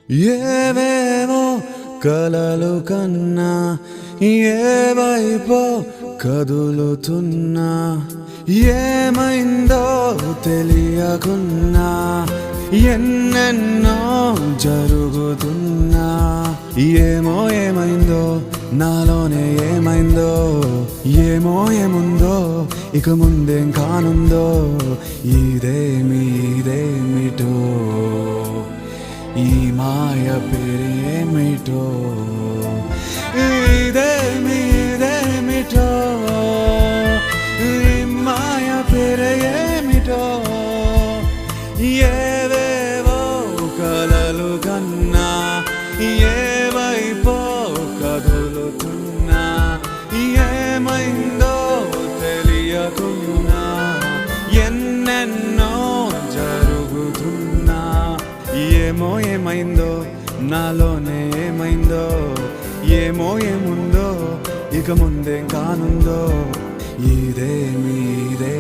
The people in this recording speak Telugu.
ఏవేవో కలలు కన్నా ఏ వైపో కదులుతున్నా ఏమైందో తెలియకున్నా ఎన్నెన్నో జరుగుతున్నా ఏమో ఏమైందో నాలోనే ఏమైందో ఏమో ఏముందో ఇక ముందేం కానుందో ఇదేమిటో ఈ మాయ పేరేమిటో ఇదేమిటో ఈ మాయ పేరేమిటో ఏవేవో కలలు కన్నా ఏ వైపో కదులుతున్నా ఏమైందో తెలియకున్నా ఎన్నెన్నో జరుగుతున్నా ఏమో ఏమైందో నాలోనే ఏమైందో ఏమో ఏముందో ఇక ముందేం కానుందో ఇదేమిటో